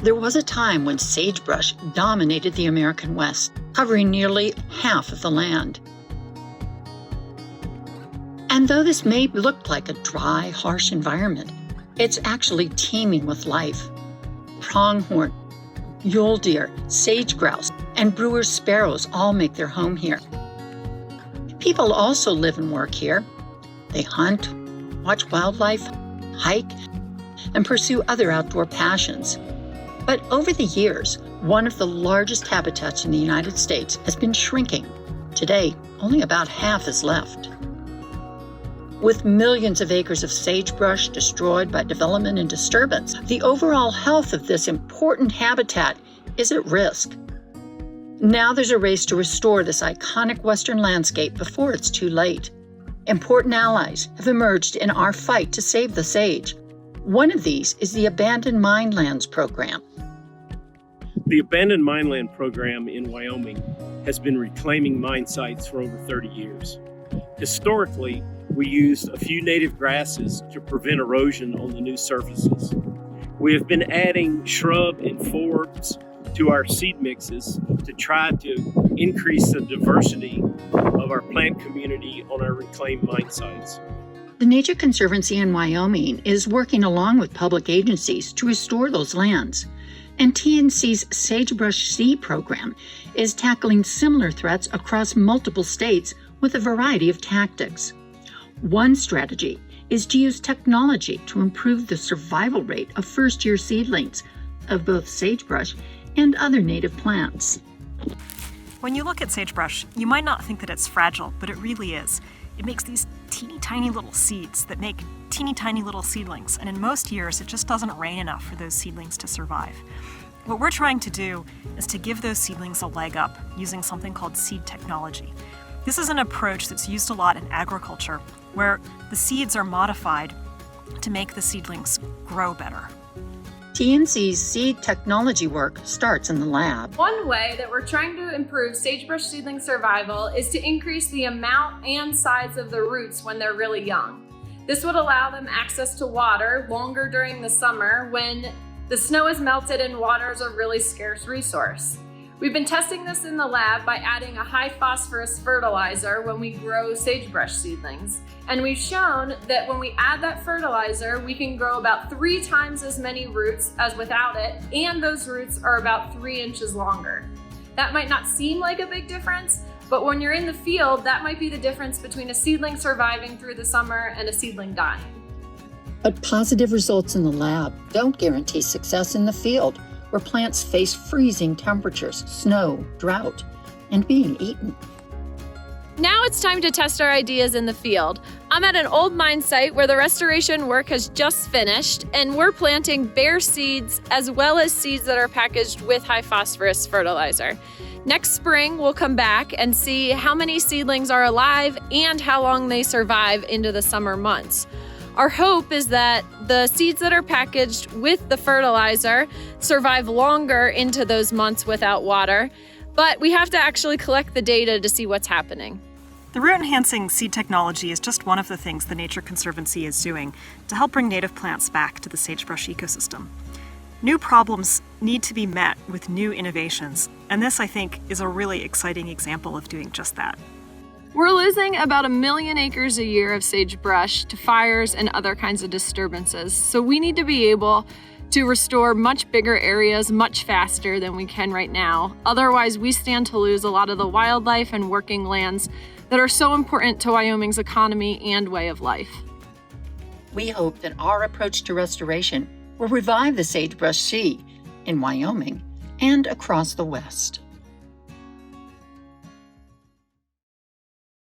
There was a time when sagebrush dominated the American West, covering nearly half of the land. And though this may look like a dry, harsh environment, it's actually teeming with life. Pronghorn, mule deer, sage grouse, and brewer's sparrows all make their home here. People also live and work here. They hunt, watch wildlife, hike, and pursue other outdoor passions. But over the years, one of the largest habitats in the United States has been shrinking. Today, only about half is left. With millions of acres of sagebrush destroyed by development and disturbance, the overall health of this important habitat is at risk. Now there's a race to restore this iconic western landscape before it's too late. Important allies have emerged in our fight to save the sage. One of these is the Abandoned Mine Lands Program. The Abandoned Mine Land Program in Wyoming has been reclaiming mine sites for over 30 years. Historically, we used a few native grasses to prevent erosion on the new surfaces. We have been adding shrub and forbs to our seed mixes to try to increase the diversity of our plant community on our reclaimed mine sites. The Nature Conservancy in Wyoming is working along with public agencies to restore those lands. And TNC's Sagebrush Seed program is tackling similar threats across multiple states with a variety of tactics. One strategy is to use technology to improve the survival rate of first-year seedlings of both sagebrush and other native plants. When you look at sagebrush, you might not think that it's fragile, but it really is. It makes these teeny tiny little seeds that make teeny tiny little seedlings, and in most years it just doesn't rain enough for those seedlings to survive. What we're trying to do is to give those seedlings a leg up using something called seed technology. This is an approach that's used a lot in agriculture, where the seeds are modified to make the seedlings grow better. TNC's seed technology work starts in the lab. One way that we're trying to improve sagebrush seedling survival is to increase the amount and size of the roots when they're really young. This would allow them access to water longer during the summer when the snow is melted and water is a really scarce resource. We've been testing this in the lab by adding a high phosphorus fertilizer when we grow sagebrush seedlings. And we've shown that when we add that fertilizer, we can grow about 3 times as many roots as without it, and those roots are about 3 inches longer. That might not seem like a big difference, but when you're in the field, that might be the difference between a seedling surviving through the summer and a seedling dying. But positive results in the lab don't guarantee success in the field, where plants face freezing temperatures, snow, drought, and being eaten. Now it's time to test our ideas in the field. I'm at an old mine site where the restoration work has just finished, and we're planting bare seeds as well as seeds that are packaged with high phosphorus fertilizer. Next spring, we'll come back and see how many seedlings are alive and how long they survive into the summer months. Our hope is that the seeds that are packaged with the fertilizer survive longer into those months without water, but we have to actually collect the data to see what's happening. The root-enhancing seed technology is just one of the things the Nature Conservancy is doing to help bring native plants back to the sagebrush ecosystem. New problems need to be met with new innovations, and this, I think, is a really exciting example of doing just that. We're losing about 1 million acres a year of sagebrush to fires and other kinds of disturbances, so we need to be able to restore much bigger areas much faster than we can right now. Otherwise, we stand to lose a lot of the wildlife and working lands that are so important to Wyoming's economy and way of life. We hope that our approach to restoration will revive the sagebrush seed in Wyoming and across the West.